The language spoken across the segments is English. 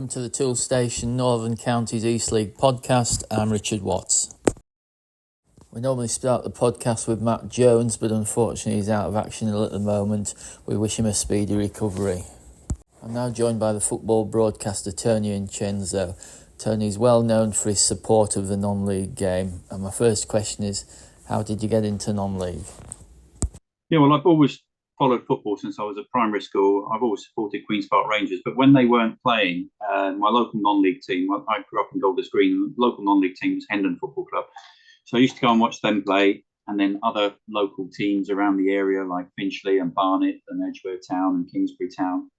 to the Tool Station Northern Counties East League podcast. I'm Richard Watts. We normally start the podcast with Matt Jones, but unfortunately he's out of action at the moment. We wish him a speedy recovery. I'm now joined by the football broadcaster Tony Incenzo. Tony's well known for his support of the non-league game. And my first question is, how did you get into non-league? Yeah, well, I've always followed football since I was at primary school. I've always supported Queen's Park Rangers, but when they weren't playing, my local non-league team, I grew up in Golders Green, the local non-league team was Hendon Football Club. So I used to go and watch them play, and then other local teams around the area like Finchley and Barnet and Edgware Town and Kingsbury Town.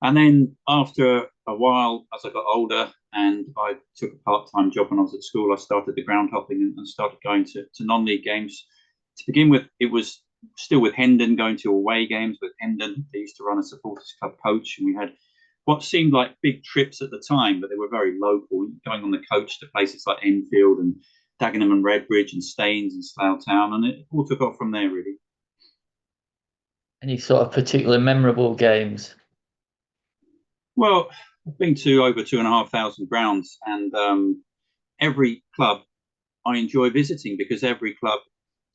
And then after a while, as I got older and I took a part-time job when I was at school, I started the ground hopping and started going to non-league games. To begin with, it was still with Hendon, going to away games with Hendon. They used to run a supporters club coach, and we had what seemed like big trips at the time, but they were very local, going on the coach to places like Enfield and Dagenham and Redbridge and Staines and Slough Town, and it all took off from there, really. Any sort of particular memorable games? Well, I've been to over 2,500 grounds, and every club I enjoy visiting because every club,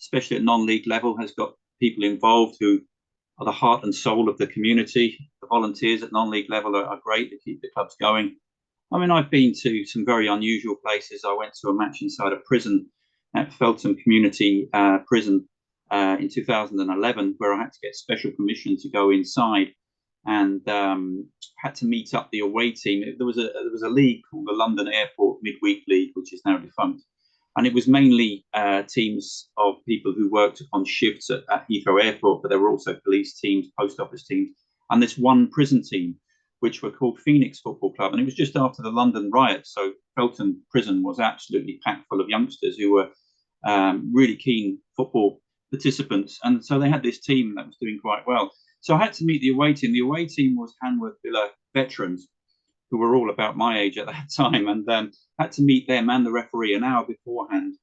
especially at non-league level, has got people involved who are the heart and soul of the community. The volunteers at non-league level are great to keep the clubs going. I mean, I've been to some very unusual places. I went to a match inside a prison at Feltham Community Prison in 2011, where I had to get special permission to go inside and had to meet up the away team. There was a league called the London Airport Midweek League, which is now defunct. And it was mainly teams of people who worked on shifts at Heathrow Airport, but there were also police teams, post office teams, and this one prison team, which were called Phoenix Football Club. And it was just after the London riots. So Feltham Prison was absolutely packed full of youngsters who were really keen football participants. And so they had this team that was doing quite well. So I had to meet the away team. The away team was Hanworth Villa veterans, who were all about my age at that time, and had to meet them and the referee an hour beforehand.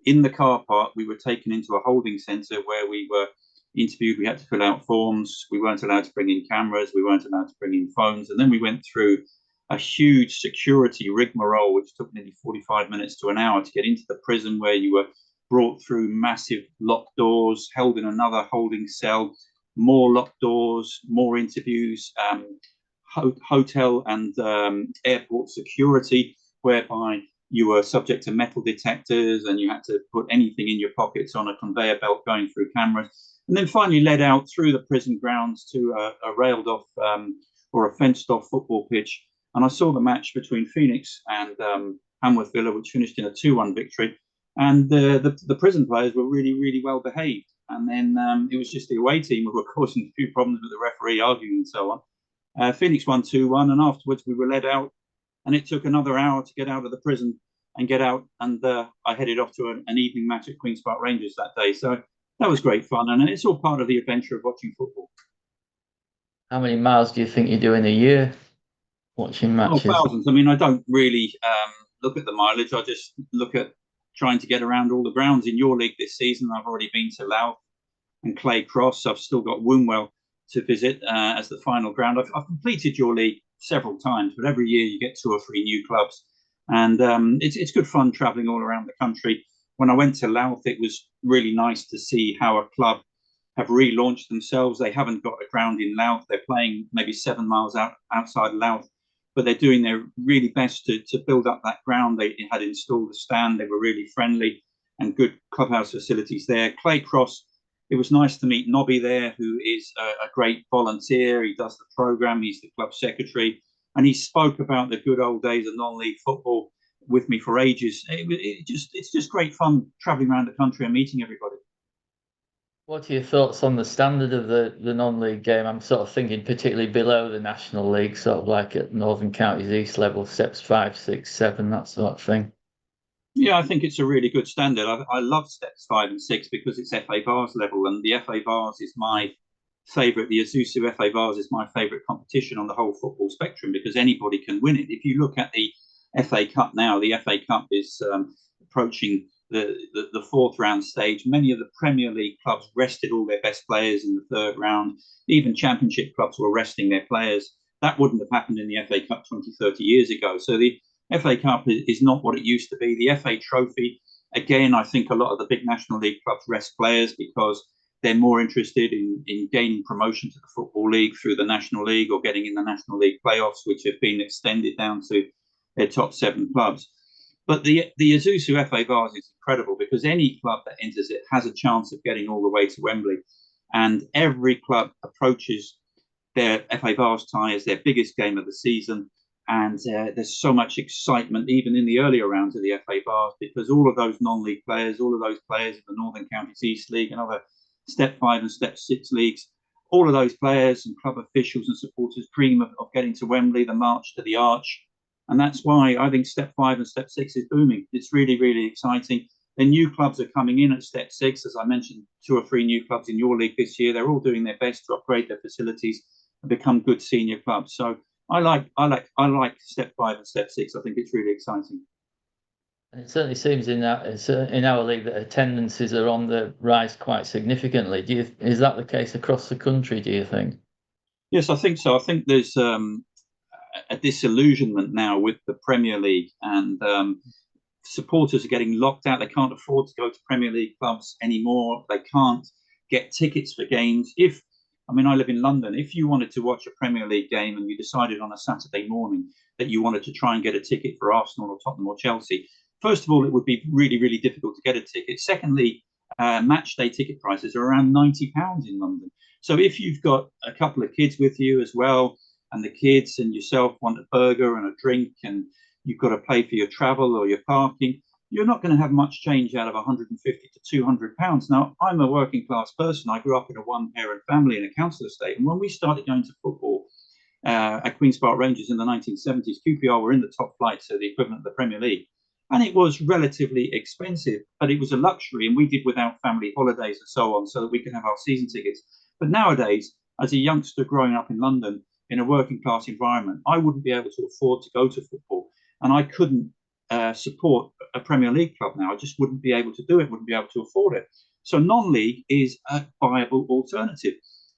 In the car park, we were taken into a holding centre where we were interviewed. We had to fill out forms. We weren't allowed to bring in cameras. We weren't allowed to bring in phones. And then we went through a huge security rigmarole, which took nearly 45 minutes to an hour to get into the prison, where you were brought through massive locked doors, held in another holding cell, more locked doors, more interviews, hotel and airport security, whereby you were subject to metal detectors and you had to put anything in your pockets on a conveyor belt going through cameras, and then finally led out through the prison grounds to a railed off or a fenced off football pitch. And I saw the match between Phoenix and Hanworth Villa, which finished in a 2-1 victory. And the prison players were really, really well behaved. And then it was just the away team who were causing a few problems with the referee, arguing and so on. Phoenix won 2-1, and afterwards we were led out, and it took another hour to get out of the prison and get out, and I headed off to an evening match at Queen's Park Rangers that day. So that was great fun, and it's all part of the adventure of watching football. How many miles do you think you do in a year watching matches? Oh, thousands. I mean, I don't really look at the mileage. I just look at trying to get around all the grounds in your league this season. I've already been to Louth and Clay Cross. I've still got Wombwell to visit as the final ground. I've completed your league several times, but every year you get 2 or 3 new clubs, and it's good fun travelling all around the country. When I went to Louth, it was really nice to see how a club have relaunched themselves. They haven't got a ground in Louth. They're playing maybe 7 miles outside Louth, but they're doing their really best to build up that ground. They had installed a stand. They were really friendly and good clubhouse facilities there. Clay Cross, it was nice to meet Nobby there, who is a great volunteer. He does the programme. He's the club secretary. And he spoke about the good old days of non-league football with me for ages. It's just great fun travelling around the country and meeting everybody. What are your thoughts on the standard of the non-league game? I'm sort of thinking particularly below the National League, sort of like at Northern Counties East level, steps 5, 6, 7, that sort of thing. Yeah, I think it's a really good standard. I love steps 5 and 6 because it's FA Vars level, and the FA Vars is my favourite. The Isuzu FA Vars is my favourite competition on the whole football spectrum because anybody can win it. If you look at the FA Cup now, the FA Cup is approaching the 4th round stage. Many of the Premier League clubs rested all their best players in the 3rd round. Even Championship clubs were resting their players. That wouldn't have happened in the FA Cup 20, 30 years ago. So the FA Cup is not what it used to be. The FA Trophy, again, I think a lot of the big National League clubs rest players because they're more interested in gaining promotion to the Football League through the National League or getting in the National League playoffs, which have been extended down to their top 7 clubs. But the Isuzu FA Vase is incredible because any club that enters it has a chance of getting all the way to Wembley. And every club approaches their FA Vase tie as their biggest game of the season. And there's so much excitement, even in the earlier rounds of the FA Vase, because all of those non-league players, all of those players in the Northern Counties East League and other Step 5 and Step 6 leagues, all of those players and club officials and supporters dream of getting to Wembley, the march to the Arch. And that's why I think Step 5 and Step 6 is booming. It's really, really exciting. The new clubs are coming in at Step 6. As I mentioned, 2 or 3 new clubs in your league this year. They're all doing their best to upgrade their facilities and become good senior clubs. So I like Step 5 and Step 6. I think it's really exciting. It certainly seems in our league that attendances are on the rise quite significantly. Is that the case across the country, do you think? Yes, I think so. I think there's a disillusionment now with the Premier League, and supporters are getting locked out. They can't afford to go to Premier League clubs anymore. They can't get tickets for games. I live in London. If you wanted to watch a Premier League game and you decided on a Saturday morning that you wanted to try and get a ticket for Arsenal or Tottenham or Chelsea, first of all, it would be really, really difficult to get a ticket. Secondly, match day ticket prices are around £90 in London. So if you've got a couple of kids with you as well, and the kids and yourself want a burger and a drink, and you've got to pay for your travel or your parking, you're not going to have much change out of £150 to £200. Now, I'm a working class person. I grew up in a one-parent family in a council estate. And when we started going to football at Queen's Park Rangers in the 1970s, QPR were in the top flight, so the equivalent of the Premier League. And it was relatively expensive, but it was a luxury. And we did without family holidays and so on so that we could have our season tickets. But nowadays, as a youngster growing up in London in a working class environment, I wouldn't be able to afford to go to football. And I couldn't support a Premier League club now. I just wouldn't be able to do it, wouldn't be able to afford it. So non-league is a viable alternative.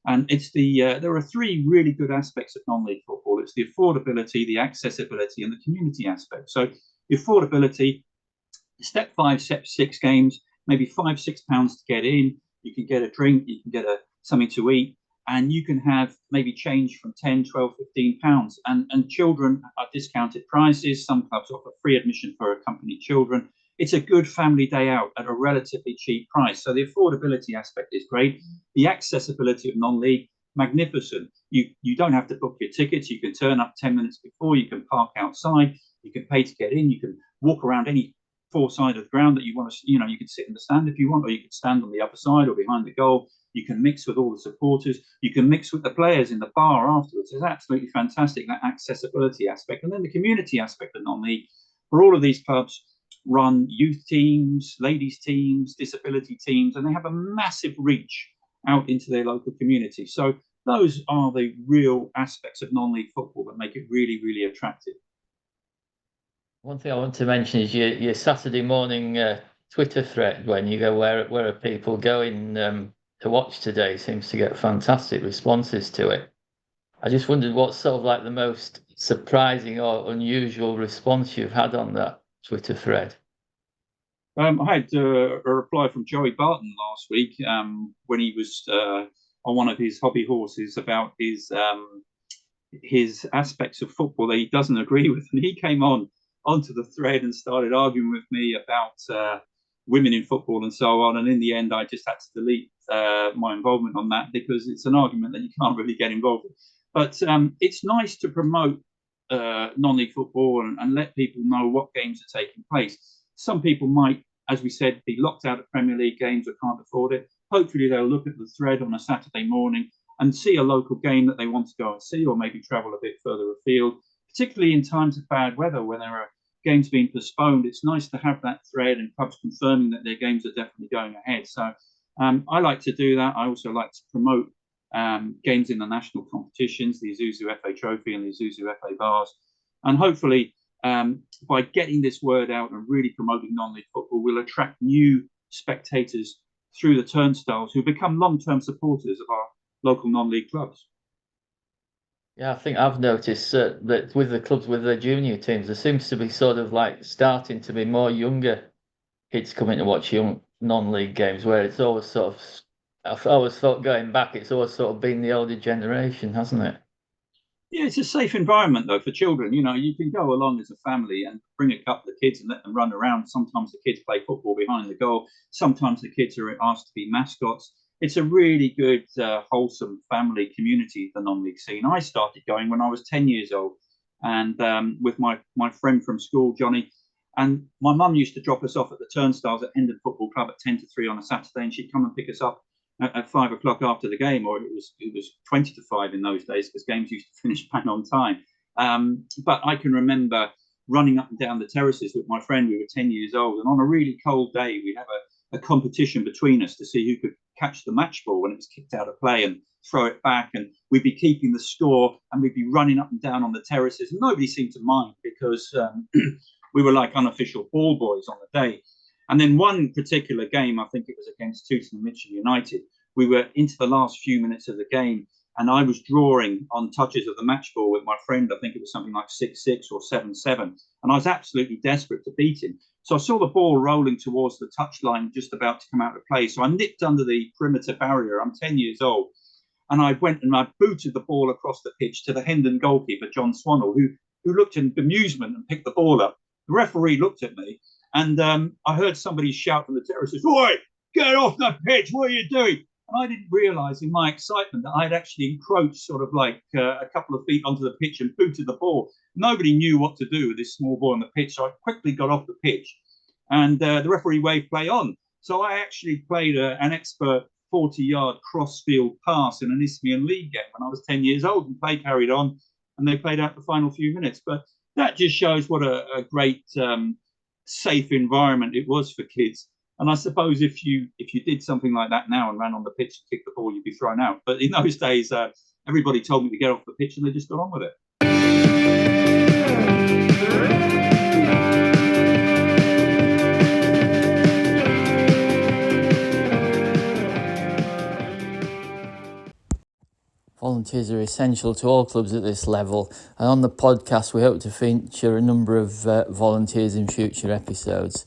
And it's there are 3 really good aspects of non-league football. It's the affordability, the accessibility, and the community aspect. So the affordability, Step 5, Step 6 games, maybe £5-6 to get in. You can get a drink, you can get something to eat, and you can have maybe change from £10, £12, £15. And children are discounted prices. Some clubs offer free admission for accompanied children. It's a good family day out at a relatively cheap price. So the affordability aspect is great. The accessibility of non-league, magnificent. You don't have to book your tickets. You can turn up 10 minutes before. You can park outside. You can pay to get in. You can walk around any 4 sides of the ground that you want to. You can sit in the stand if you want, or you can stand on the other side or behind the goal. You can mix with all the supporters. You can mix with the players in the bar afterwards. It's absolutely fantastic, that accessibility aspect. And then the community aspect of non-league. For all of these clubs, run youth teams, ladies teams, disability teams, and they have a massive reach out into their local community. So those are the real aspects of non-league football that make it really, really attractive. One thing I want to mention is your Saturday morning Twitter thread when you go, where are people going to watch today, seems to get fantastic responses to it. I just wondered what's sort of like the most surprising or unusual response you've had on that Twitter thread. I had a reply from Joey Barton last week when he was on one of his hobby horses about his aspects of football that he doesn't agree with, and he came onto the thread and started arguing with me about women in football and so on. And in the end, I just had to delete my involvement on that because it's an argument that you can't really get involved with. But it's nice to promote non-league football and let people know what games are taking place. Some people might, as we said, be locked out of Premier League games or can't afford it. Hopefully they'll look at the thread on a Saturday morning and see a local game that they want to go and see, or maybe travel a bit further afield, particularly in times of bad weather when there are games being postponed. It's nice to have that thread and clubs confirming that their games are definitely going ahead. So I like to do that. I also like to promote games in the national competitions, the Isuzu FA Trophy and the Isuzu FA Vase. And hopefully by getting this word out and really promoting non-league football, we'll attract new spectators through the turnstiles who become long-term supporters of our local non-league clubs. Yeah, I think I've noticed that with the clubs with their junior teams, there seems to be sort of like starting to be more younger kids coming to watch young non-league games, where it's always sort of, I've always thought going back, it's always sort of been the older generation, hasn't it? Yeah, it's a safe environment though for children. You know, you can go along as a family and bring a couple of kids and let them run around. Sometimes the kids play football behind the goal. Sometimes the kids are asked to be mascots. It's a really good, wholesome family community, the non-league scene. I started going when I was 10 years old, and with my friend from school, Johnny. And my mum used to drop us off at the turnstiles at Hendon Football Club at 10 to 3 on a Saturday, and she'd come and pick us up at 5 o'clock after the game, or it was 20 to 5 in those days because games used to finish bang on time. But I can remember running up and down the terraces with my friend. We were 10 years old, and on a really cold day, we'd have a competition between us to see who could catch the match ball when it was kicked out of play and throw it back. And we'd be keeping the score, and we'd be running up and down on the terraces. And nobody seemed to mind because we were like unofficial ball boys on the day. And then one particular game, I think it was against Tooting and Mitchell United, we were into the last few minutes of the game, and I was drawing on touches of the match ball with my friend. I think it was something like 6-6 or 7-7, and I was absolutely desperate to beat him. So I saw the ball rolling towards the touchline, just about to come out of play. So I nipped under the perimeter barrier. I'm 10 years old. And I went and I booted the ball across the pitch to the Hendon goalkeeper, John Swannell, who looked in bemusement and picked the ball up. The referee looked at me, and I heard somebody shout from the terraces, "Oi, get off the pitch, what are you doing?" And I didn't realise in my excitement that I had actually encroached sort of like a couple of feet onto the pitch and booted the ball. Nobody knew what to do with this small ball on the pitch, so I quickly got off the pitch, and the referee waved play on. So I actually played an expert 40-yard cross-field pass in an Isthmian League game when I was 10 years old, and play carried on, and they played out the final few minutes. But that just shows what a great, safe environment it was for kids. And I suppose if you did something like that now and ran on the pitch and kicked the ball, you'd be thrown out. But in those days, everybody told me to get off the pitch, and they just got on with it. Volunteers are essential to all clubs at this level, and on the podcast we hope to feature a number of volunteers in future episodes.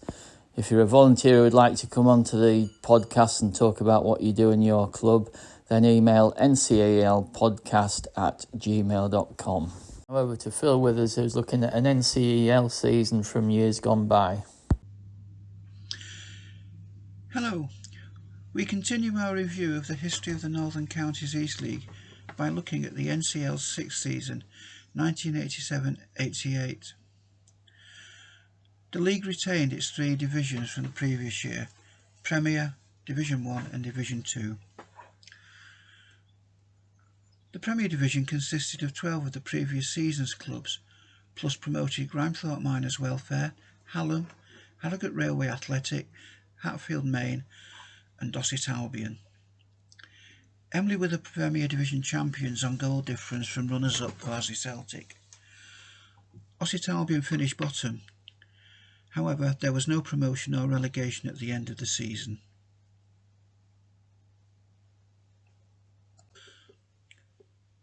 If you're a volunteer who would like to come onto the podcast and talk about what you do in your club, then email NCEL Podcast at gmail.com. Now over to Phil Withers, who's looking at an NCEL season from years gone by. Hello. We continue our review of the history of the Northern Counties East League by looking at the NCEL's sixth season, 1987-88. The league retained its three divisions from the previous year: Premier, Division 1 and Division 2. The Premier Division consisted of 12 of the previous season's clubs, plus promoted Grimethorpe Miners Welfare, Hallam, Harrogate Railway Athletic, Hatfield Main and Dorset Albion. Emley were the Premier Division champions on goal difference from runners-up Farsley Celtic. Dorset Albion finished bottom. However, there was no promotion or relegation at the end of the season.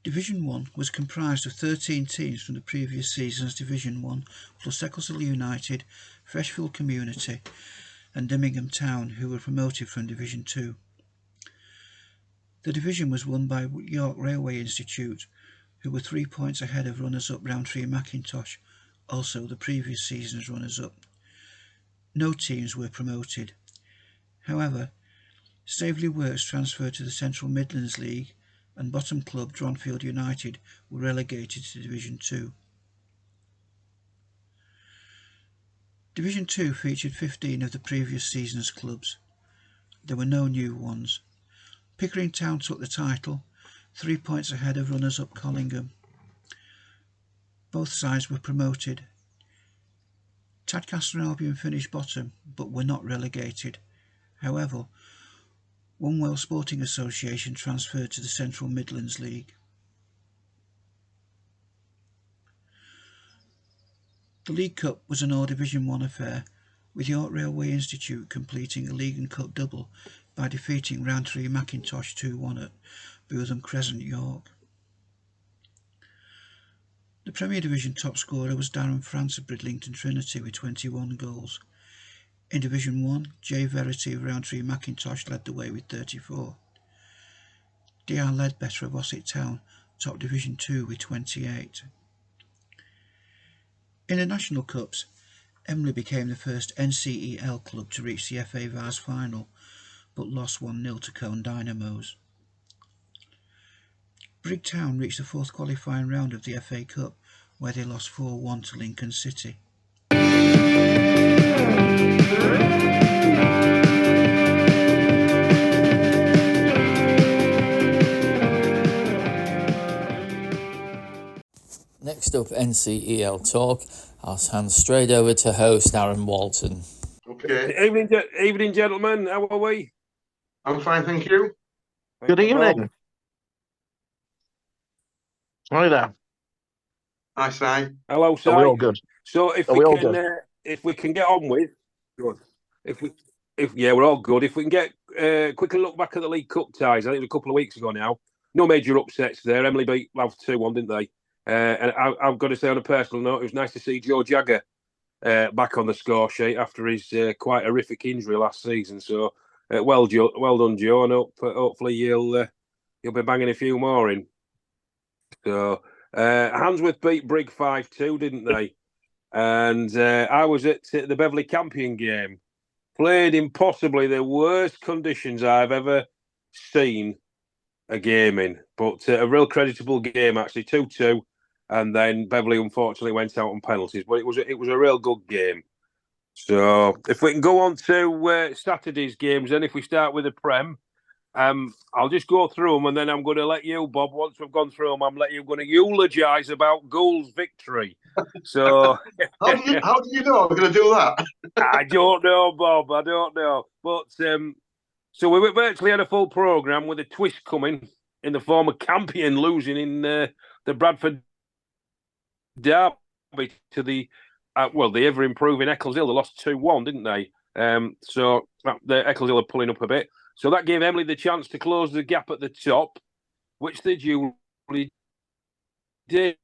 Division 1 was comprised of 13 teams from the previous season's Division 1, plus Eccleshill United, Freshfield Community and Birmingham Town, who were promoted from Division 2. The division was won by York Railway Institute, who were 3 points ahead of runners-up Rowntree Mackintosh, also the previous season's runners-up. No teams were promoted. However, Staveley Works transferred to the Central Midlands League, and bottom club Dronfield United were relegated to Division 2. Division 2 featured 15 of the previous season's clubs. There were no new ones. Pickering Town took the title, 3 points ahead of runners-up Collingham. Both sides were promoted. Tadcaster and Albion finished bottom, but were not relegated. However, Wunwell Sporting Association transferred to the Central Midlands League. The League Cup was an all Division 1 affair, with York Railway Institute completing a League and Cup double by defeating Rowntree Mackintosh 2-1 at Bootham Crescent, York. The Premier Division top scorer was Darren France of Bridlington Trinity with 21 goals. In Division 1, Jay Verity of Roundtree Macintosh led the way with 34. D.R. Ledbetter of Ossett Town topped Division 2 with 28. In the National Cups, Emley became the first NCEL club to reach the FA Vase final, but lost 1-0 to Cone Dynamos. Brigg Town reached the fourth qualifying round of the FA Cup, where they lost 4-1 to Lincoln City. Next up, NCEL Talk. I'll hand straight over to host Aaron Walton. Okay. Evening, gentlemen. How are we? I'm fine, thank you. Good evening. Hi there. Hi, Si. Hello, Si. Are we all good? So if we can get on with, good. We're all good. If we can get quickly look back at the League Cup ties, I think it was a couple of weeks ago now. No major upsets there. Emily beat Louth 2-1, didn't they? And I've got to say on a personal note, it was nice to see Joe Jagger back on the score sheet after his quite horrific injury last season. So well done, Joe, and hopefully you'll be banging a few more in. So Handsworth beat Brigg 5-2, didn't they? And I was at the Beverley Campion game, played in possibly the worst conditions I've ever seen a game in, but a real creditable game actually, 2-2. And then Beverley unfortunately went out on penalties, but it was a real good game. So if we can go on to Saturday's games, then if we start with the Prem, I'll just go through them, and then I'm going to let you, Bob. Once we've gone through them, I'm going to eulogise about Gould's victory. So how do you know I'm going to do that? I don't know, Bob. I don't know, but so we virtually had a full programme with a twist coming in the form of Campion losing in the Bradford derby to the ever-improving Eccleshill. They lost 2-1, didn't they? So the Eccleshill are pulling up a bit. So that gave Emily the chance to close the gap at the top, which they duly did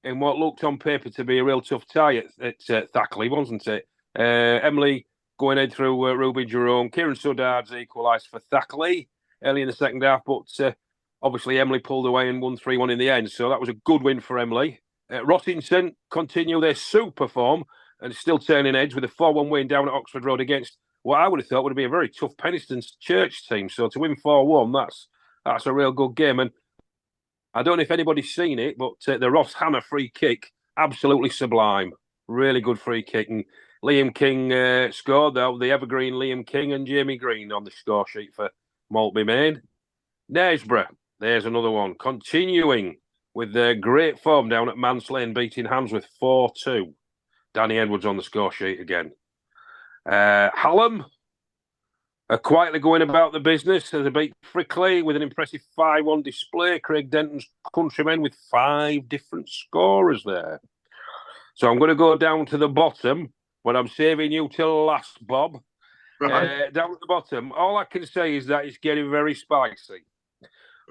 in what looked on paper to be a real tough tie at Thackley, wasn't it? Emily going ahead through Ruby Jerome. Kieran Suddard's equalised for Thackley early in the second half, but obviously Emily pulled away and won 3-1 in the end. So that was a good win for Emily. Rottington continue their super form and still turning heads with a 4-1 win down at Oxford Road against what I would have thought would be a very tough Penistone Church team. So to win 4-1, that's a real good game. And I don't know if anybody's seen it, but the Ross Hannah free kick, absolutely sublime. Really good free kick. And Liam King scored, though, the evergreen Liam King and Jamie Green on the score sheet for Maltby Main. Knaresborough, there's another one. Continuing with their great form down at Manslane, beating Handsworth 4-2. Danny Edwards on the score sheet again. Hallam are quietly going about the business as they beat Frickley with an impressive 5-1 display. Craig Denton's countrymen with 5 different scorers there. So I'm going to go down to the bottom, but I'm saving you till last, Bob. Right. Down at the bottom, all I can say is that it's getting very spicy.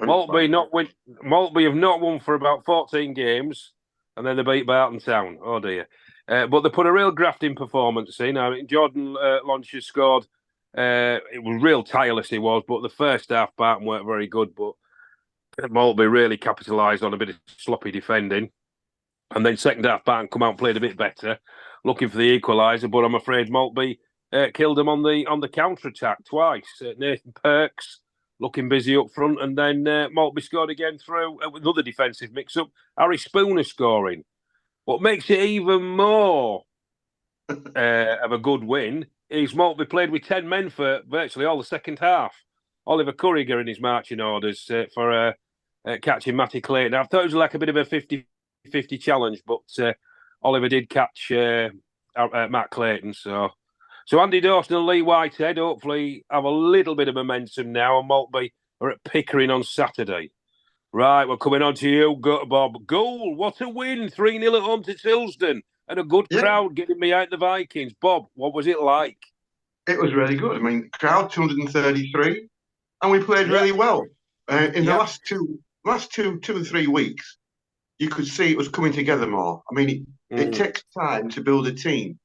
Maltby have not won for about 14 games, and then they beat Barton Town. Oh dear! But they put a real grafting performance in. I mean, Jordan Launcher scored. It was real tireless, he was. But the first half, Barton weren't very good. But Maltby really capitalised on a bit of sloppy defending, and then second half, Barton come out and played a bit better, looking for the equaliser. But I'm afraid Maltby killed them on the counter attack twice. Nathan Perks looking busy up front, and then Maltby scored again through with another defensive mix-up. Harry Spooner scoring. What makes it even more of a good win is Maltby played with 10 men for virtually all the second half. Oliver Curriger in his marching orders for catching Matty Clayton. I thought it was like a bit of a 50-50 challenge, but Oliver did catch Matt Clayton, So Andy Dawson and Lee Whitehead hopefully have a little bit of momentum now, and Maltby are at Pickering on Saturday. Right, we're coming on to you, Bob. Goal, what a win, 3-0 at home to Tilsden, and a good crowd getting behind the Vikings. Bob, what was it like? It was really good. I mean, crowd 233, and we played really well. In the last two or 3 weeks, you could see it was coming together more. I mean, it takes time to build a team.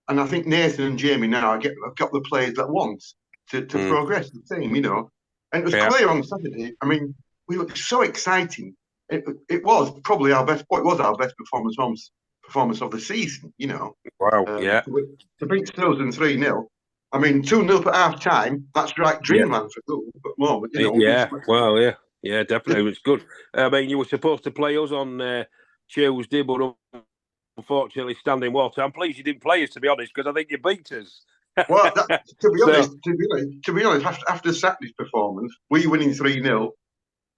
And I think Nathan and Jamie now I've got the players that want to progress the team, you know. And it was clear on Saturday. I mean, we looked so exciting. It was probably our best. Well, it was our best performance of the season, you know. Wow, To beat Snowden 3-0. I mean, 2-0 at half time. That's right, dreamland for goal. But moment, you know. Yeah, definitely, it was good. I mean, you were supposed to play us on Tuesday, but unfortunately, standing water. I'm pleased you didn't play us, to be honest, because I think you beat us. Well, to be honest, after Saturday's performance, we winning 3-0,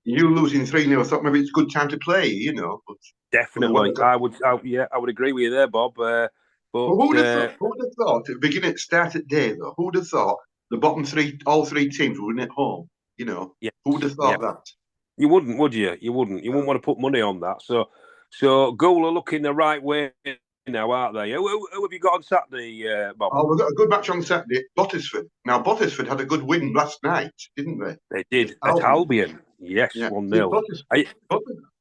you losing 3-0. I thought maybe it's a good time to play, you know. But definitely, I would agree with you there, Bob. But who would have thought at the beginning, start at day though? Who would have thought the bottom three, all three teams would win at home? You know, who would have thought that? You wouldn't, would you? You wouldn't. You wouldn't want to put money on that. So Goal are looking the right way now, aren't they? Who have you got on Saturday, Bob? Oh, we've got a good match on Saturday. Bottisford. Now, Bottisford had a good win last night, didn't they? They did at Albion. Yes, 1-0.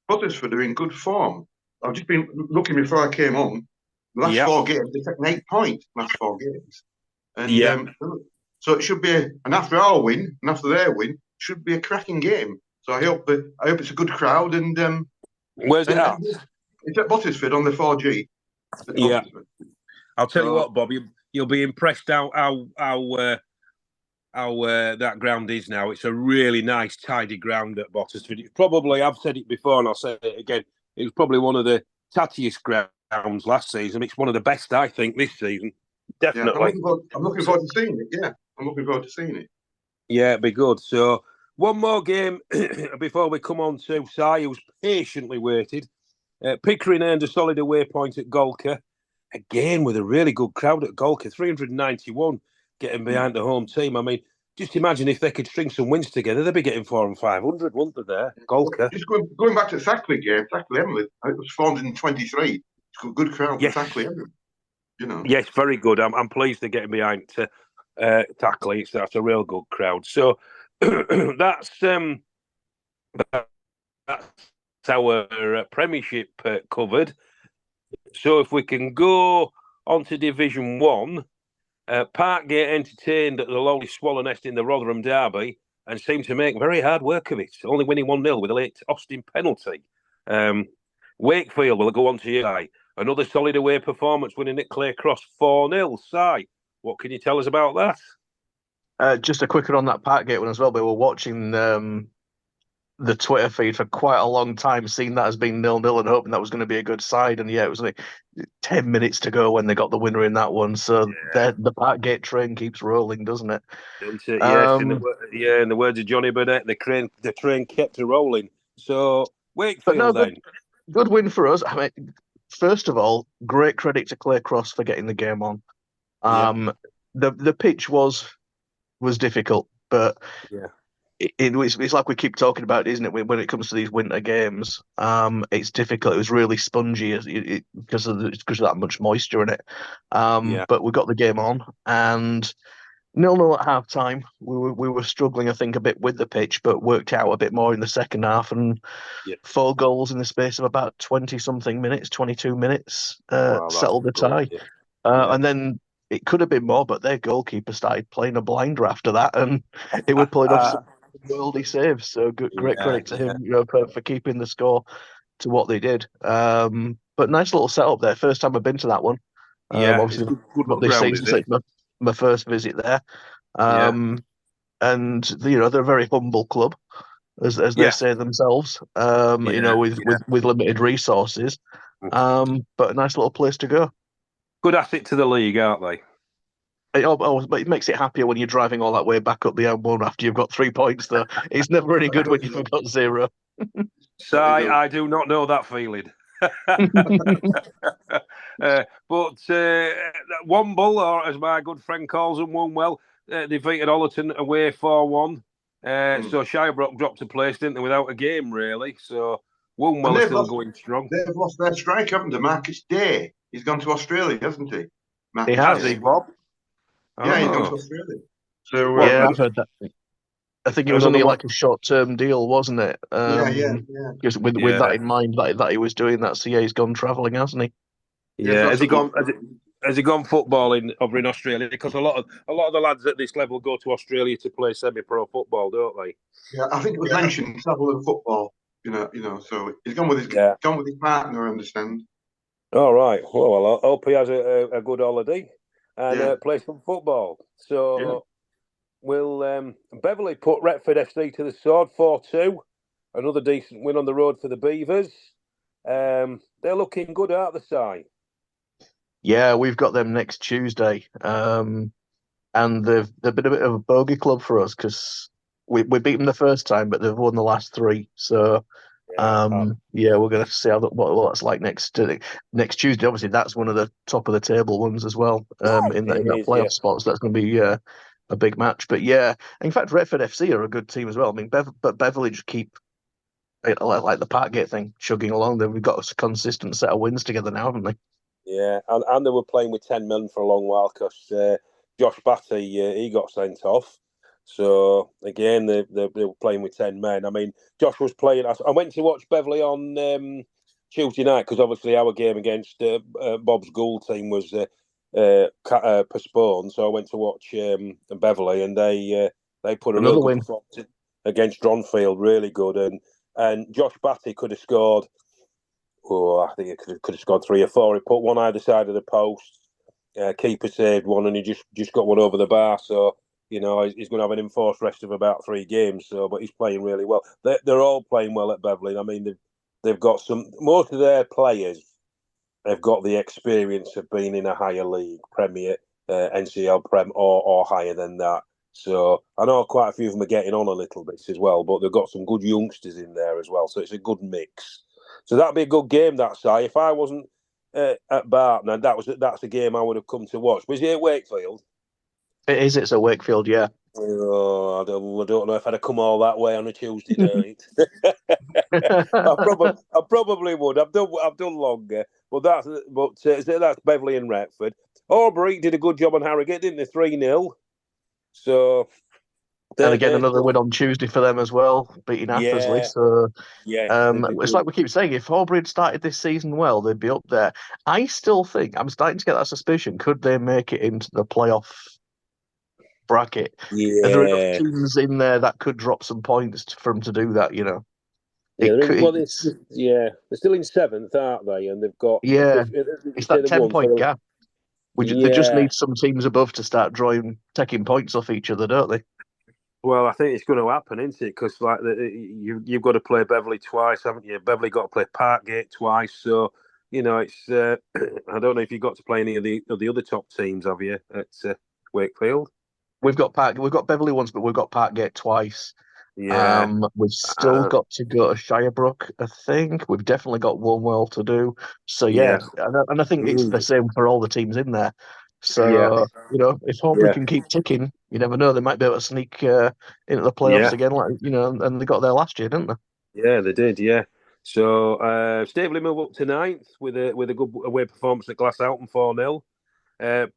Bottisford are in good form. I've just been looking before I came on. The last 4 games, they've taken 8 points. Last 4 games, and so it should be. And after our win, and after their win, it should be a cracking game. So I hope it's a good crowd. And where's it at? It's at Bottisford on the 4G. Yeah, I'll tell you what, Bob. You'll be impressed how that ground is now. It's a really nice, tidy ground at Bottisford. It's probably, I've said it before and I'll say it again, it was probably one of the tattiest grounds last season. It's one of the best, I think, this season. Definitely. Yeah, I'm looking forward to seeing it. Yeah, I'm looking forward to seeing it. Yeah, it'd be good. So, one more game before we come on to Si, who's patiently waited. Pickering earned a solid away point at Golker. Again, with a really good crowd at Golker, 391 getting behind the home team. I mean, just imagine if they could string some wins together, they'd be getting 400 and 500, wouldn't they, there? Golker. Just going back to the Thackley game, Thackley Emily, it was 423. It's a good crowd for Thackley Emily. You know. Yes, very good. I'm pleased they're getting behind Thackley. That's a real good crowd. So that's our Premiership covered. So if we can go on to Division 1, Parkgate entertained at the lowly Swallow Nest in the Rotherham Derby and seemed to make very hard work of it, only winning 1-0 with a late Austin penalty. Wakefield will go on to you. Another solid away performance, winning at Clay Cross 4-0. Si, what can you tell us about that? Just a quick one on that Parkgate one as well. We were watching the Twitter feed for quite a long time, seeing that as being 0-0 and hoping that was going to be a good side. And it was like 10 minutes to go when they got the winner in that one. So the Parkgate train keeps rolling, doesn't it? Yes, in the words of Johnny Burnett, the train kept rolling. So Wakefield then. Good win for us. I mean, first of all, great credit to Clay Cross for getting the game on. The pitch was difficult, but it's like we keep talking about, isn't it? When it comes to these winter games, it's difficult. It was really spongy because of that much moisture in it. But we got the game on, and 0-0 at half time. We were struggling, I think, a bit with the pitch, but worked out a bit more in the second half, and 4 goals in the space of about 20-something minutes, 22 minutes, settled the tie. And then it could have been more, but their goalkeeper started playing a blinder after that, and it would pull off some worldy saves. So great credit to him, for keeping the score to what they did. But nice little setup there. First time I've been to that one. Obviously, good this season, so it's my first visit there. And they're a very humble club, as they say themselves. With limited resources, but a nice little place to go. Good asset to the league, aren't they? But it makes it happier when you're driving all that way back up the M1 after you've got 3 points, though. It's never any good when you've got 0. So I do not know that feeling. But Womble, or as my good friend calls them, Womwell, defeated Ollerton away 4-1. So Shirebrook dropped a place, didn't they, without a game, really. So Womwell is still going strong. They've lost their strike, haven't they? Marcus Day. He's gone to Australia, hasn't he? He has, Bob? Yeah, he's gone to Australia. So I've heard that. I think it was only like a short-term deal, wasn't it? Yeah. Because with that in mind, that he was doing that, so yeah, he's gone travelling, hasn't he? Yeah, has he gone? Has he gone footballing over in Australia? Because a lot of the lads at this level go to Australia to play semi-pro football, don't they? Yeah, I think it was mentioned travel and football. So he's gone with his partner, I understand. All right. Well, I hope he has a good holiday and plays some football. So will Beverley put Retford FC to the sword 4-2. Another decent win on the road for the Beavers. They're looking good, aren't they, Si? Yeah, we've got them next Tuesday, and they've been a bit of a bogey club for us because we beat them the first time, but they've won the last 3. So we're going to see what that's like next Tuesday. Obviously, that's one of the top of the table ones as well. In that playoff spot, so that's going to be a big match. But yeah, in fact, Retford FC are a good team as well. I mean, but Beverley just keep like the Parkgate thing chugging along. We've got a consistent set of wins together now, haven't they? Yeah, and they were playing with 10 men for a long while because Josh Batty, he got sent off. So, again, they were playing with 10 men. I mean, Josh was playing... I went to watch Beverley on Tuesday night because obviously our game against Bob's Gould team was postponed. So I went to watch Beverley and they put a real good performance against Dronfield, really good. And Josh Batty could have scored... I think it could have scored 3 or 4. He put one either side of the post. Keeper saved one, and he just got one over the bar. So he's going to have an enforced rest of about 3 games. So, but he's playing really well. They're all playing well at Beverley. I mean, they've got most of their players. They've got the experience of being in a higher league, Premier, NCEL Prem, or higher than that. So I know quite a few of them are getting on a little bit as well, but they've got some good youngsters in there as well. So it's a good mix. So that'd be a good game, that side. If I wasn't at Barton, that's a game I would have come to watch. Was it at Wakefield? It is. It's at Wakefield, yeah. Oh, I don't know if I'd have come all that way on a Tuesday night. I probably would. I've done longer, but that's Beverley and Retford. Aubrey did a good job on Harrogate, didn't they? 3-0. So. And again, another win on Tuesday for them as well, beating Athersley. So it's like we keep saying, if Aubrey had started this season well, they'd be up there. I still think, I'm starting to get that suspicion, could they make it into the playoff bracket? Yeah. Are there enough teams in there that could drop some points for them to do that, they're still in 7th, aren't they? And they've got... Yeah, it's that 10-point gap. They just need some teams above to start taking points off each other, don't they? Well, I think it's going to happen, isn't it? Because you've got to play Beverley twice, haven't you? Beverley got to play Parkgate twice, so it's. I don't know if you've got to play any of the other top teams, have you? At Wakefield, we've got Beverley once, but we've got Parkgate twice. Yeah, we've still got to go to Shirebrook. I think we've definitely got one well to do. So yeah. And I think it's the same for all the teams in there. So if Aubrey can keep ticking, you never know, they might be able to sneak into the playoffs again, and they got there last year, didn't they? Yeah, they did. Yeah. So Staveley move up to 9th with a good away performance at Glassalton 4-0.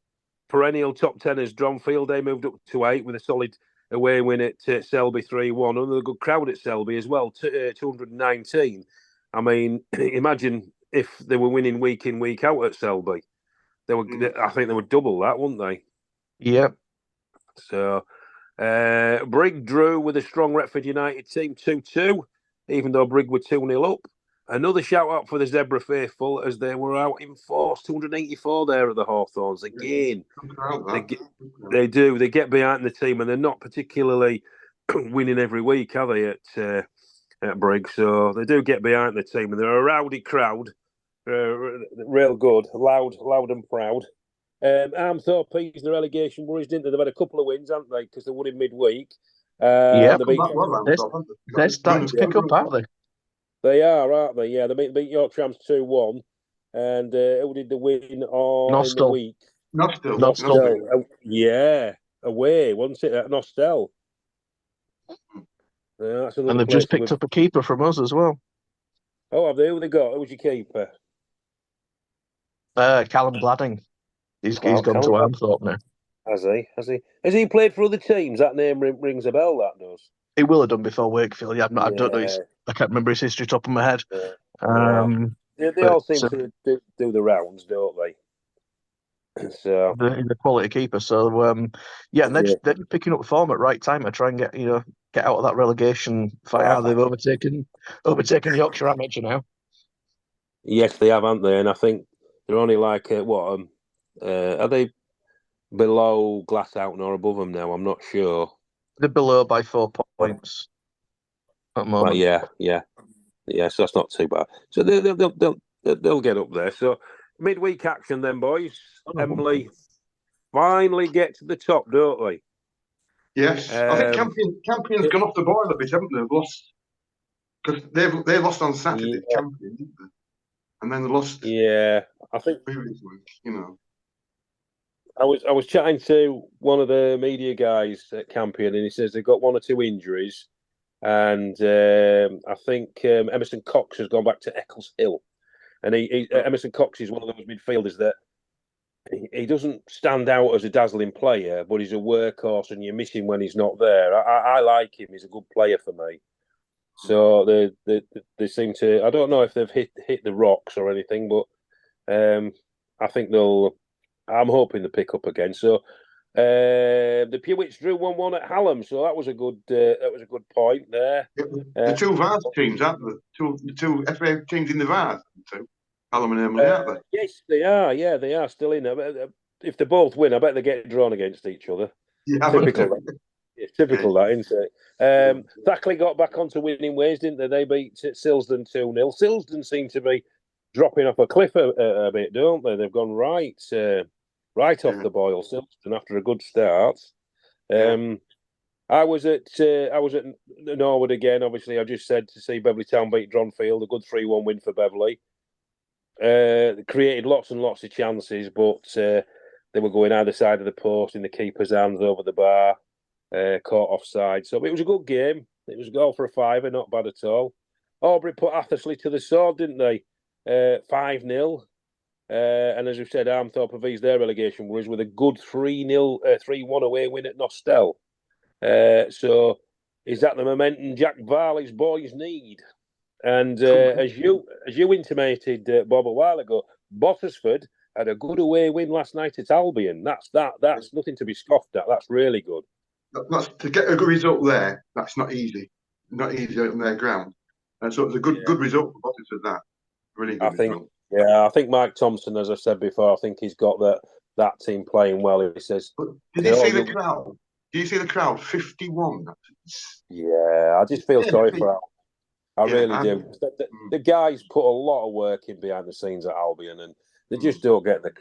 Perennial top 10ers Dronfield, they moved up to 8 with a solid away win at Selby 3-1. Another good crowd at Selby as well, 219. I mean, imagine if they were winning week in, week out at Selby. I think they would double that, wouldn't they? Yeah. So, Brigg drew with a strong Retford United team 2-2, even though Brigg were 2-0 up. Another shout out for the Zebra faithful as they were out in force, 284 there at the Hawthorns. Again, they do. They get behind the team and they're not particularly winning every week, are they, at Brigg? So they do get behind the team and they're a rowdy crowd. Real good, loud and proud. Armthorpe eased the relegation worries, didn't they? They've had a couple of wins, haven't they? Because they won in midweek. They're starting to pick up, aren't they? They are, aren't they? Yeah, they beat Yorkshire 2-1. And who did the win on in the week? Nostell. Yeah, away, wasn't it? At Nostell. And they've just picked up a keeper from us as well. Oh, have they? Who they got? Who's your keeper? Callum Gladding. He's gone to Armthorpe now. Has he? Has he played for other teams? That name rings a bell, that does. He will have done before Wakefield. Yeah, I don't know. I can't remember his history top of my head. They all seem to do the rounds, don't they? So he's a quality keeper. So and they're picking up form at right time to try and get out of that relegation fight. They've overtaken Yorkshire Amateur now. Yes, they have, haven't they? And I think they're only like are they below Glasshoughton or above them now? I'm not sure. They're below by 4 points at the moment. Yeah. So that's not too bad. So they'll get up there. So midweek action then, boys. Emily finally get to the top, don't they? Yes, I think Campion's gone off the boil a bit, haven't they? They've lost because they lost on Saturday. Campion, didn't they? And then they lost. Yeah, I think previous week. I was chatting to one of the media guys at Campion, and he says they've got 1 or 2 injuries, and I think Emerson Cox has gone back to Eccles Hill, and Emerson Cox is one of those midfielders that he doesn't stand out as a dazzling player, but he's a workhorse, and you miss him when he's not there. I like him; he's a good player for me. So they seem to. I don't know if they've hit the rocks or anything, but I think they'll. I'm hoping to pick up again. So the Pewits drew 1-1 at Hallam, so that was a good point there. The 2 Vars teams, aren't they? The two FA teams in the Vars, Hallam and Emily, aren't they? Yes, they are. Yeah, they are still in there. If they both win, I bet they get drawn against each other. Yeah, it's typical that, isn't it? Thackley got back onto winning ways, didn't they? They beat Silsden 2-0. Silsden seem to be dropping off a cliff a bit, don't they? They've gone right off the boil, Silsden, after a good start. I was at Norwood again. Obviously, I just said to see Beverley Town beat Dronfield, a good 3-1 win for Beverley. They created lots and lots of chances, but they were going either side of the post in the keeper's hands over the bar, caught offside. So it was a good game. It was a goal for a fiver, not bad at all. Aubrey put Athersley to the sword, didn't they? 5-0. And as we've said, Armthorpe have eased their relegation worries with a good 3-1 away win at Nostell. So is that the momentum Jack Varley's boys need? And as you intimated, Bob, a while ago, Bottersford had a good away win last night at Albion. That's nothing to be scoffed at. That's really good. That's to get a good result there. That's not easy. Not easy on their ground. And so it's a good result for Bottersford. That really good. I think Mike Thompson, as I said before, I think he's got that team playing well. He says. Did you see the crowd? Do you see the crowd? 51. Yeah, I just feel sorry for Al. I really do. The guys put a lot of work in behind the scenes at Albion, and they just don't get the.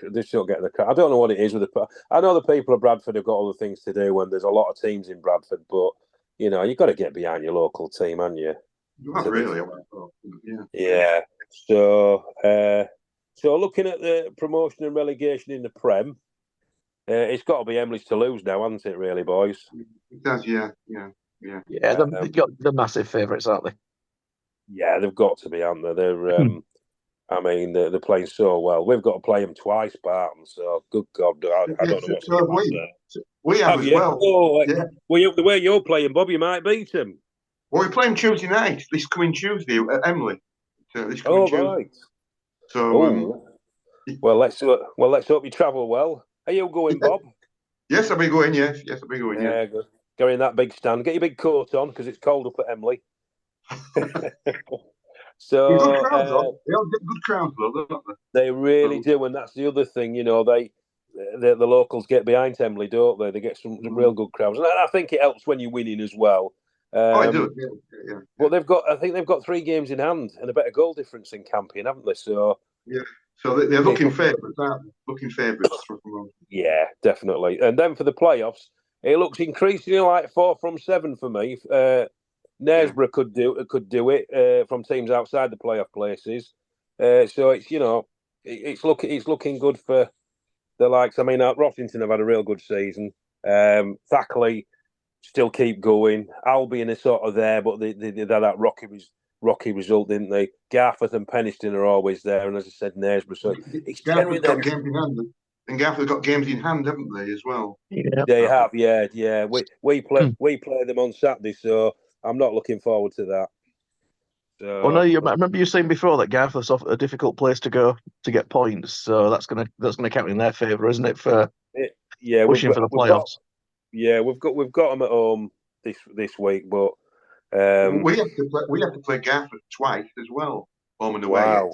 I don't know what it is with the. I know the people of Bradford have got other things to do when there's a lot of teams in Bradford, but you've got to get behind your local team, haven't you? Not really. Yeah. So looking at the promotion and relegation in the Prem, it's got to be Emily's to lose now, hasn't it? Really, boys. It does. Yeah. They've got the massive favourites, aren't they? Yeah, they've got to be, haven't they? They're. I mean, they're playing so well. We've got to play them twice, Barton. So, good God, I don't know what's going on there. We have as well. Oh, yeah. Well, the way you're playing, Bob, you might beat them. Well, we're playing Tuesday night. This coming Tuesday at Emily. Right. So, well, let's hope you travel well. Are you going, Bob? Yes, I'll be going. Yes, I'll be going. Yeah, good. Go in that big stand. Get your big coat on because it's cold up at Emily. So good crowds, they all get good crowds, though, don't they? They really do, and that's the other thing. The locals get behind Emily, don't they? They get some real good crowds, and I think it helps when you're winning as well. I do. Yeah. But I think they've got 3 games in hand and a better goal difference in Campion, haven't they? So yeah. So they're looking favourites, aren't they? Looking favourites for promotion. Yeah, definitely. And then for the playoffs, it looks increasingly like 4 from 7 for me. Knaresborough could do it from teams outside the playoff places. So it's looking good for the likes. I mean, Rossington have had a real good season. Thackley still keep going. Albion is sort of there, but they had that rocky result, didn't they? Garforth and Penistone are always there, and as I said, Knaresborough. So it's generally got games in hand. And Gareth have got games in hand, haven't they, as well? Yeah. They have, yeah. We play them on Saturday, so I'm not looking forward to that. So, Well, no, I remember you saying before that Gareth's off a difficult place to go to get points, so that's gonna count in their favour, isn't it? For pushing for the playoffs. We've got them at home this week, but we have to play Gareth twice as well, home and away. Wow,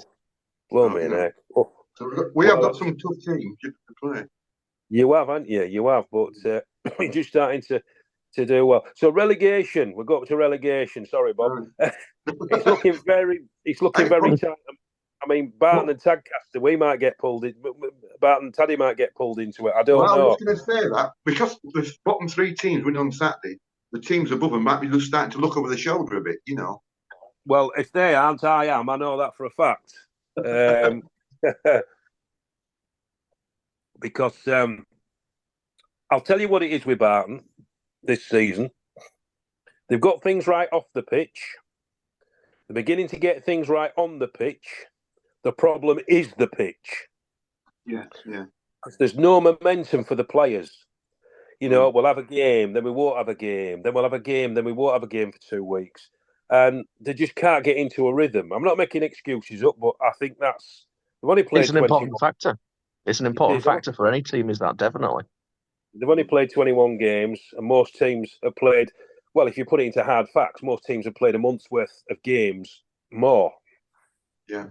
blow me neck. So we have got some tough teams to play. You have, haven't you? You have, but you're just starting to do well. So relegation, we've got to relegation. Sorry, Bob. It's looking very tight. I mean, Barton and Tadcaster, we might get pulled in. Barton and Taddy might get pulled into it. I don't know. I was going to say that because the bottom three teams win on Saturday, the teams above them might be just starting to look over the shoulder a bit, you know. Well, if they aren't, I am. I know that for a fact. Because I'll tell you what it is with Barton this season. They've got things right off the pitch. They're beginning to get things right on the pitch. The problem is the pitch. Yeah. Because there's no momentum for the players. You know, we'll have a game, then we won't have a game. Then we'll have a game, then we won't have a game for 2 weeks. And they just can't get into a rhythm. I'm not making excuses up, but I think that's... They've only played it's an important factor. It's an important factor for any team, is that, definitely. They've only played 21 games, and most teams have played... Well, if you put it into hard facts, most teams have played a month's worth of games more. Yeah.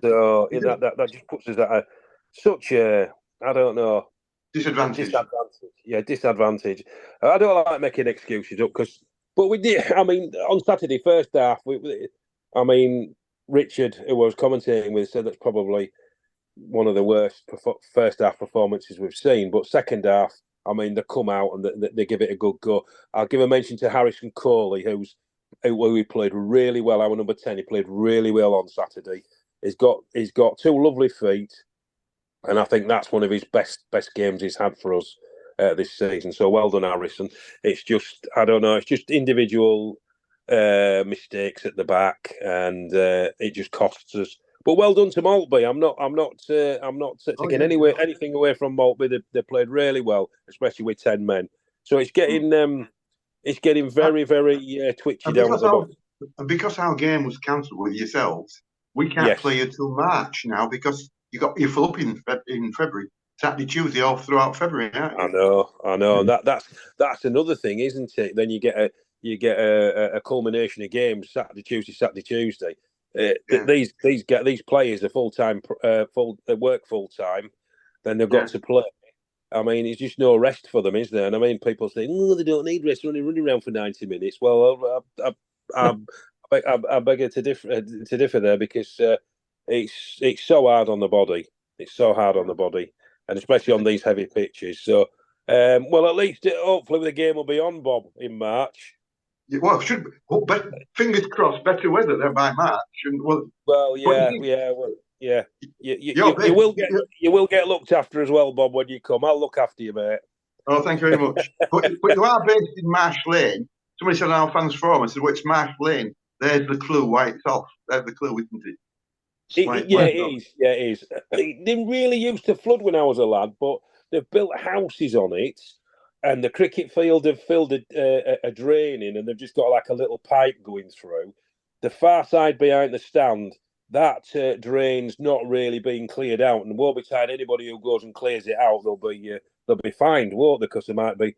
So that just puts us at such a, I don't know, disadvantage. Yeah, disadvantage. I don't like making excuses up but we did. I mean, on Saturday first half, Richard, who I was commentating with, said that's probably one of the worst first half performances we've seen. But second half, I mean, they come out and they give it a good go. I'll give a mention to Harrison Coley, who played really well. Our number 10, he played really well on Saturday. He's got 2 lovely feet, and I think that's one of his best games he's had for us this season. So well done, Harrison. It's just, I don't know, it's just individual mistakes at the back, and it just costs us. But well done to Maltby. I'm not taking anything away from Maltby. They played really well, especially with 10 men. So it's getting very, very twitchy down at the bottom. And because our game was cancelled with yourselves, we can't play until March now because you got your full up in February, Saturday, Tuesday, all throughout February. I know. That's another thing, isn't it? Then you get a culmination of games Saturday, Tuesday. These players are full-time, work full-time, then they've got to play. I mean, it's just no rest for them, is there? And I mean, people say, they don't need rest, running around for 90 minutes. Well, I beg to differ there, because it's so hard on the body. It's so hard on the body, and especially on these heavy pitches. So, well, at least hopefully the game will be on, Bob, in March. Well, should be. But fingers crossed, better weather than by March. And You will get looked after as well, Bob, when you come. I'll look after you, mate. Oh, thank you very much. but you are based in Marsh Lane. Somebody said our fans forum. I said, well, it's Marsh Lane. There's the clue why it's off. There's the clue, isn't it? It is. It didn't really used to flood when I was a lad, but they've built houses on it, and the cricket field have filled a drain in, and they've just got like a little pipe going through. The far side behind the stand, that drain's not really being cleared out, and woe betide anybody who goes and clears it out. They'll be fined, won't they? Because there might be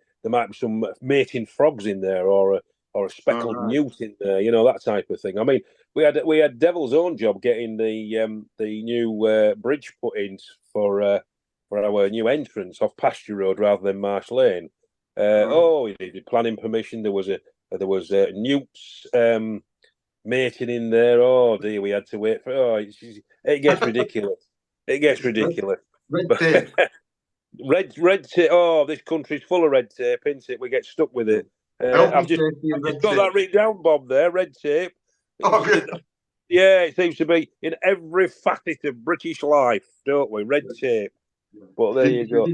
some mating frogs in there, or a speckled newt in there, that type of thing. I mean, we had Devil's own job getting the new bridge put in for our new entrance off Pasture Road rather than Marsh Lane. He needed planning permission. There was newts mating in there. Oh dear, we had to wait for. It gets ridiculous. It gets ridiculous. Red tape. red tape. Oh, this country's full of red tape, isn't it? We get stuck with it. I've just got that written down, Bob. There, red tape. Oh, good. Yeah, it seems to be in every facet of British life, don't we? Red tape. But there you go.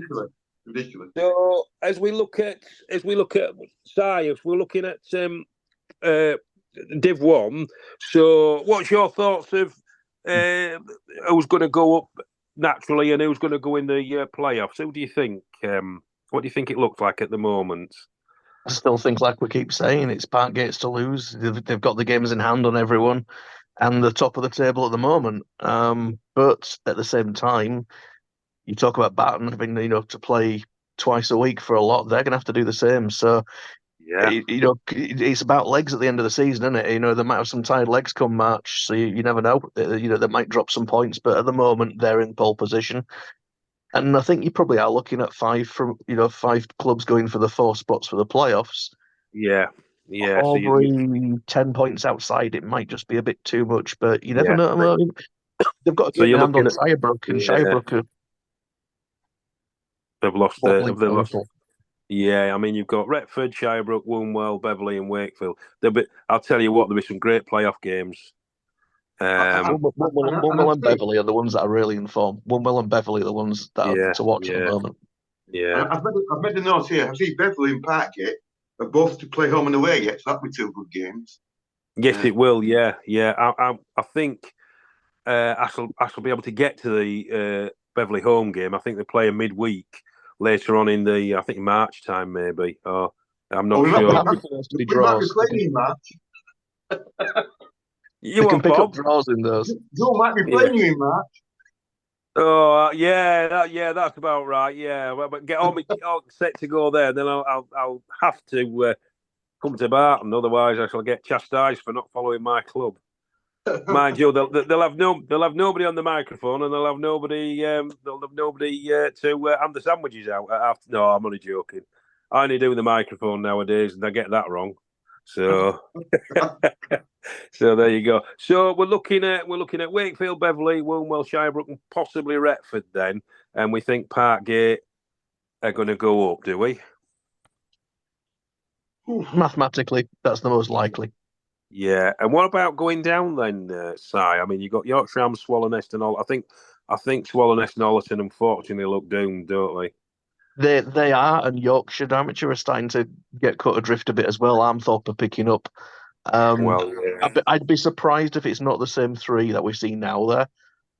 Ridiculous. So as we look at Sias, we're looking at Div 1. So what's your thoughts of who's going to go up naturally, and who's going to go in the playoffs? Who do you think? What do you think it looks like at the moment? I still think, like we keep saying, it's Parkgate's to lose. They've got the games in hand on everyone, and the top of the table at the moment. But at the same time, you talk about Barton having to play twice a week for a lot. They're going to have to do the same. So Yeah. it's about legs at the end of the season, isn't it? They might have some tired legs come March, so you never know. They might drop some points, but at the moment they're in pole position. And I think you probably are looking at five clubs going for the 4 spots for the playoffs. Yeah. Aubrey 10 points outside, it might just be a bit too much, but you never know. I mean, they've got a game in hand on Shirebrook, and Shirebrook they've lost they've lost. Yeah, I mean, you've got Retford, Shirebrook, Woolwell, Beverley, and Wakefield. I'll tell you what, there'll be some great playoff games. Woolwell and Beverley are the ones that are really in form. Woolwell and Beverley are the ones that are to watch at the moment. Yeah, I've made a note here. I see Beverley and Parkgate are both to play home and away yet, so that'll be 2 good games. Yes, it will. Yeah. I think I shall be able to get to the Beverley home game. I think they play a midweek later on in I think March time maybe. Or I'm not sure. We might be playing in March. You can pick up draws in those. Joe might be playing you in March. Oh that's about right. Yeah, but get all set to go there. Then I'll have to come to Barton. Otherwise, I shall get chastised for not following my club. Mind you, they'll have nobody on the microphone, and they'll have nobody to hand the sandwiches out. No, I'm only joking. I only do the microphone nowadays, and I get that wrong. So, so there you go. So we're looking at Wakefield, Beverley, Woolwell, Shirebrook, and possibly Retford. Then, and we think Parkgate are going to go up. Do we? Mathematically, that's the most likely. Yeah, and what about going down then, Si? I mean, you got Yorkshire, Swallownest, and all. I think Swallownest and Allerton unfortunately look doomed, don't they? They are, and Yorkshire Amateur are starting to get cut adrift a bit as well. Armthorpe are picking up. I'd be surprised if it's not the same 3 that we see now there.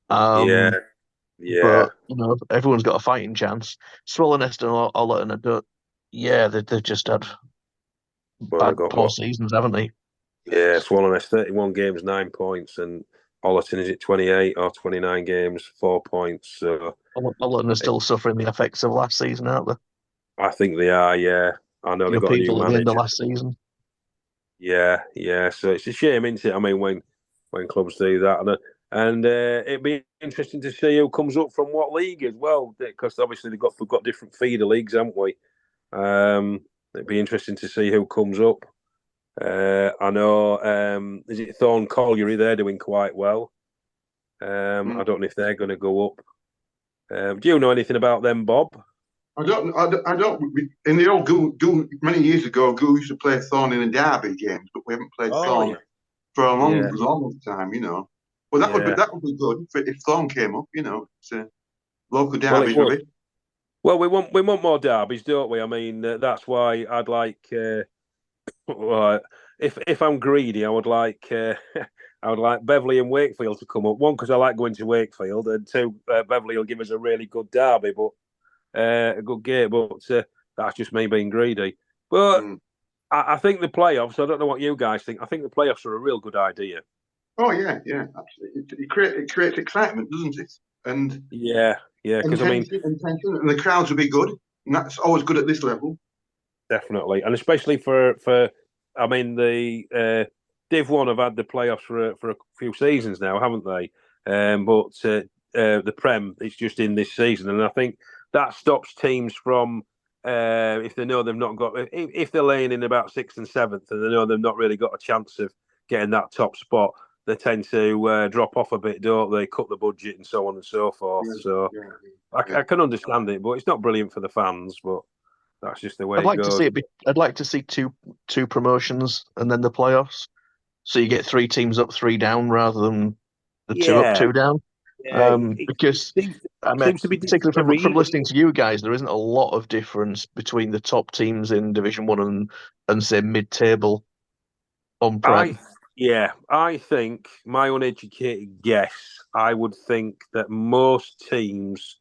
Yeah. But everyone's got a fighting chance. Swallownest and Allerton they've just had poor seasons, haven't they? Yeah, Swallownest 31 games, 9 points, and Allerton is it 28 or 29 games, 4 points. So Allerton are still suffering the effects of last season, aren't they? I think they are. Yeah, I know they've got a new manager at the end of last season. Yeah. So it's a shame, isn't it? I mean, when clubs do that, and it'd be interesting to see who comes up from what league as well, because obviously we've got different feeder leagues, haven't we? It'd be interesting to see who comes up. I know, is it Thorn Colliery? They're doing quite well. I don't know if they're going to go up. Do you know anything about them, Bob? I don't. In the old Goo many years ago, Goo used to play Thorn in the derby games, but we haven't played Thorn for a long time. Well, that would be good if Thorn came up. It's a local derby, really. Well, we want more derbies, don't we? I mean, that's why I'd like. If I'm greedy, I would like Beverley and Wakefield to come up. 1, because I like going to Wakefield, and 2, Beverley will give us a really good derby, but a good game. But that's just me being greedy. But I think the playoffs. I don't know what you guys think. I think the playoffs are a real good idea. Oh yeah, absolutely. It creates excitement, doesn't it? And because I mean, intention, and the crowds will be good, and that's always good at this level. Definitely, and especially for I mean, the Div 1 have had the playoffs for a few seasons now, haven't they? But the Prem, it's just in this season, and I think that stops teams from if they know they've not got, if they're laying in about 6th and 7th, and they know they've not really got a chance of getting that top spot, they tend to drop off a bit, don't they? Cut the budget and so on and so forth. I can understand it, but it's not brilliant for the fans, but. That's just the way I'd like to see it. I'd like to see two promotions and then the playoffs, so you get 3 teams up, 3 down, rather than the 2 up, 2 down. Because particularly from listening to you guys, there isn't a lot of difference between the top teams in Division 1 and say mid-table on Prem. I think, my uneducated guess, I would think that most teams,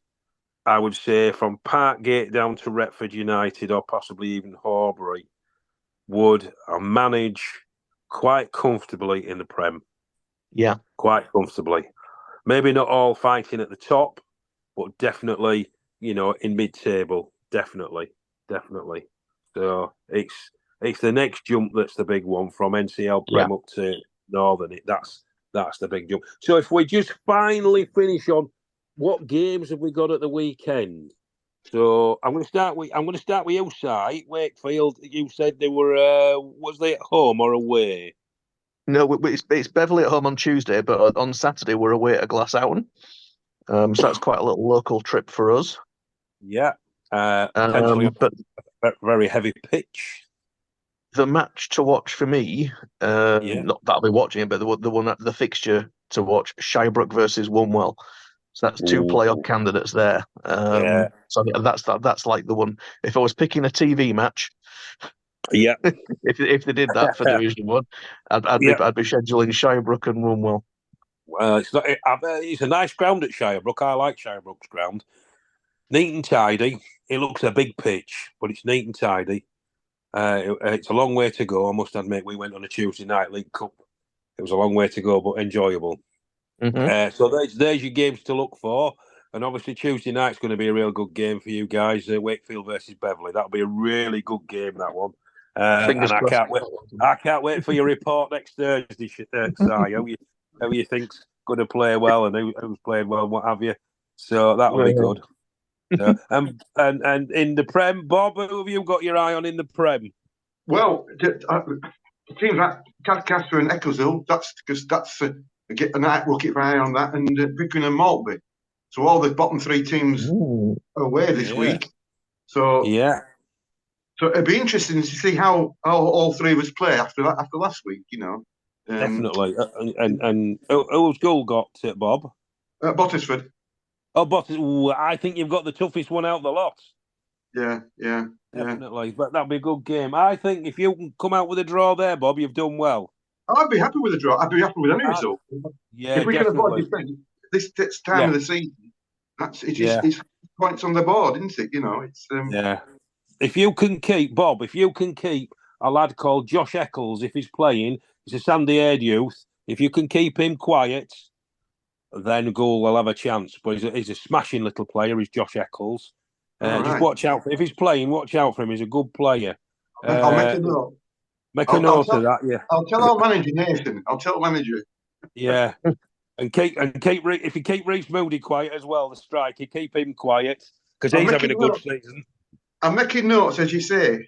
I would say from Parkgate down to Retford United or possibly even Horbury, would manage quite comfortably in the Prem. Yeah. Quite comfortably. Maybe not all fighting at the top, but definitely, in mid-table. Definitely. So it's the next jump that's the big one from NCL Prem up to Northern. That's the big jump. So if we just finally finish on what games have we got at the weekend? So I'm going to start with you, Si. Wakefield. You said they were was they at home or away? No, it's Beverley at home on Tuesday, but on Saturday we're away at Glasshoughton. So that's quite a little local trip for us. Yeah, potentially but a very heavy pitch. The match to watch for me, not that I'll be watching it, but the fixture to watch, Shirebrook versus Wombwell. So that's two playoff candidates there. So that's like the one. If I was picking a TV match, if they did that for Division 1, I'd be scheduling Shirebrook and Wombwell. It's a nice ground at Shirebrook. I like Shirebrook's ground. Neat and tidy. It looks a big pitch, but it's neat and tidy. It's a long way to go. I must admit, we went on a Tuesday night League Cup. It was a long way to go, but enjoyable. Mm-hmm. So there's your games to look for. And obviously Tuesday night's going to be a real good game for you guys. Wakefield versus Beverley. That'll be a really good game, that one. And I can't wait for your report next Thursday, Si. How you think's going to play well and who's played well and what have you. So that'll be good. And in the Prem, Bob, who have you got your eye on in the Prem? Well, teams like Castor and Eccleshill, that's a night we'll keep an eye on that, and Pickering and Maltby. So all the bottom three teams are away this week. So it'd be interesting to see how all three of us play after last week. Definitely. And who's goal got it, Bob? Bottisford. Oh, Bottisford. I think you've got the toughest one out of the lot. Yeah. Definitely. But that'll be a good game. I think if you can come out with a draw there, Bob, you've done well. I'd be happy with a draw. I'd be happy with any result. Yeah, if we can avoid defeat this time of the season, it's points on the board, isn't it? It's If you can keep a lad called Josh Eccles, if he's playing, he's a sandy-haired youth. If you can keep him quiet, then Gould will have a chance. But he's a smashing little player. He's Josh Eccles. Just watch out. If he's playing, watch out for him. He's a good player. I'll make a note. Make a note of that. Yeah. I'll tell our manager, Nathan. I'll tell the manager. Yeah. And if you keep Reece Moody quiet as well, the striker, keep him quiet because he's having a good season. I'm making notes, as you say.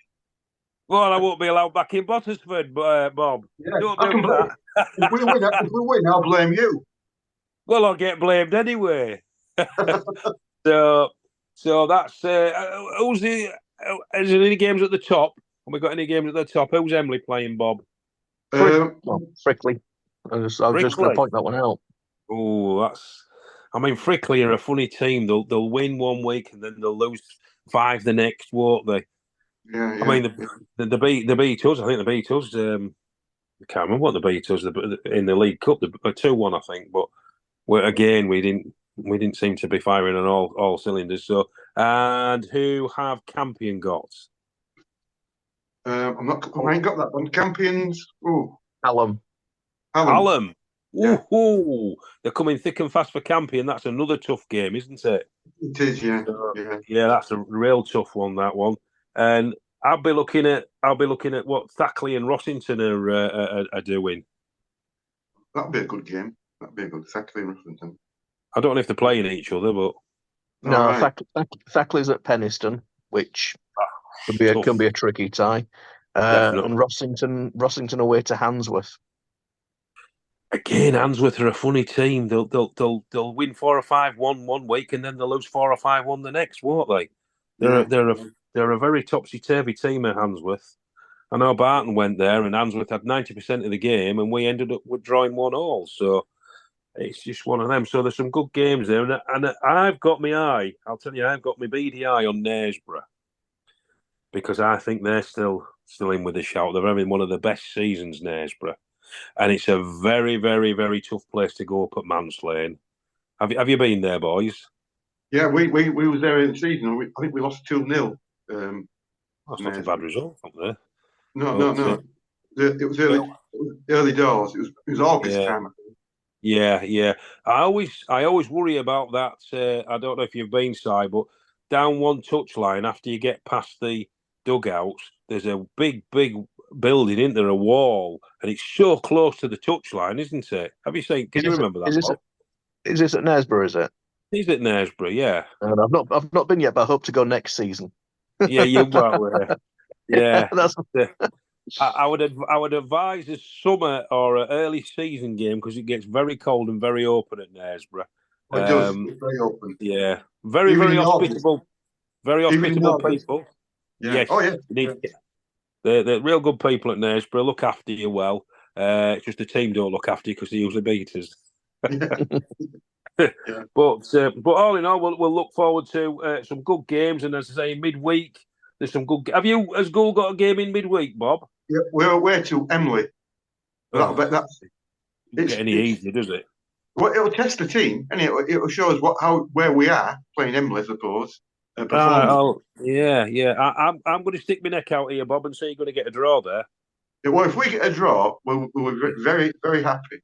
Well, I won't be allowed back in Bottisford, Bob. Yeah, don't do that. If we win, I'll blame you. Well, I'll get blamed anyway. So that's is there any games at the top? Have we got any games at the top? Who's Emily playing, Bob? Frickley. I was just going to point that one out. Oh, Frickley are a funny team. They'll win one week and then they'll lose 5 the next, won't they? Yeah. I mean, the beat us. I think the beat us. I can't remember what the beat us in the League Cup. 2-1, I think. But we didn't seem to be firing on all cylinders. So, and who have Campion got? I ain't got that one. Campions. Oh, Hallam. Yeah. Ooh, they're coming thick and fast for Campion. That's another tough game, isn't it? It is, yeah. Yeah, that's a real tough one. That one, and I'll be looking at what Thackley and Rossington are doing. That'd be a good game. Thackley and Rossington. I don't know if they're playing each other, but no, right. Thackley's at Penistone, which can be a tricky tie. And Rossington away to Handsworth. Again, Handsworth are a funny team. They'll win 4 or 5-1 one week, and then they'll lose 4 or 5-1 the next, won't they? They're a very topsy-turvy team at Handsworth. I know Barton went there, and Handsworth had 90% of the game, and we ended up with drawing 1-1. So it's just one of them. So there's some good games there, and I've got my eye. I'll tell you, I've got my beady eye on Knaresborough because I think they're still in with a shout. They're having one of the best seasons, Knaresborough. and it's a very, very, very tough place to go up at Manslane. Have you been there, boys? Yeah, we was there in the season. I think we lost 2-0. That's not a bad result up there. No. It was early doors. It was August time. I think. Yeah. I always worry about that. I don't know if you've been, Si, but down one touchline after you get past the dugouts, there's a big building, isn't there? A wall, and it's so close to the touchline, isn't it? Have you seen? Can you remember that? Is this at Knaresborough? Is it? Is it Knaresborough? Yeah. And I've not been yet, but I hope to go next season. Yeah, you well. Yeah. That's. I would advise a summer or an early season game because it gets very cold and very open at Knaresborough. It does. It's very open. Yeah, very hospitable. Very hospitable people. Yeah. Yes. Oh yeah. They're real good people at Knaresborough. Look after you well. It's just the team don't look after you because they usually beat us. Yeah. But all in all, we'll look forward to some good games. And as I say, midweek there's some good. Has Gould got a game in midweek, Bob? Yeah, we're away to Emily. That's it's get any easier, does it? Well, it'll test the team, and it'll show us where we are playing Emily, I suppose. Yeah. I'm going to stick my neck out here, Bob, and say you're going to get a draw there. Yeah, well, if we get a draw, we'll be very, very happy.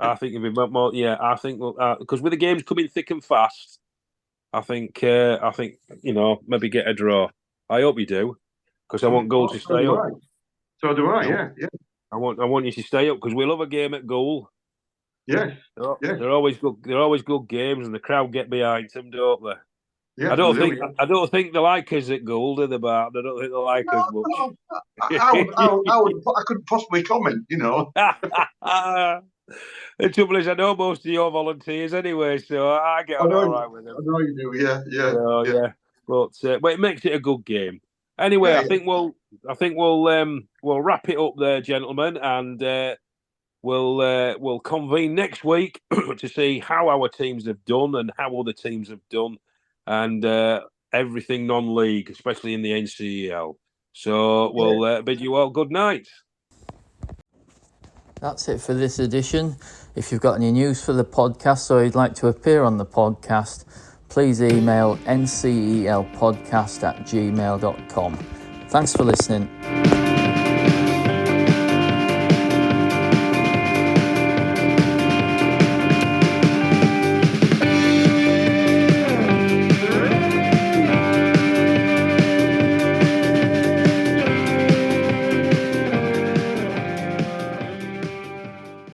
I think it'll be more. Yeah, I think because with the games coming thick and fast, I think maybe get a draw. I hope you do, because I want Gould to stay up. So do I. Yeah. I want you to stay up because we love a game at Gould. Yes. They're always good. They're always good games, and the crowd get behind them, don't they? Yeah, I don't think they like us at Gould, are they, Bart? I don't think they like us much. I couldn't possibly comment, The trouble is, I know most of your volunteers anyway, so I get on all right with them. I know you do, yeah. But it makes it a good game. Anyway, I think we'll wrap it up there, gentlemen, and we'll convene next week to see how our teams have done and how other teams have done, and everything non-league, especially in the NCEL. So we'll bid you all good night. That's it for this edition. If you've got any news for the podcast or you'd like to appear on the podcast, please email ncelpodcast@gmail.com. Thanks for listening.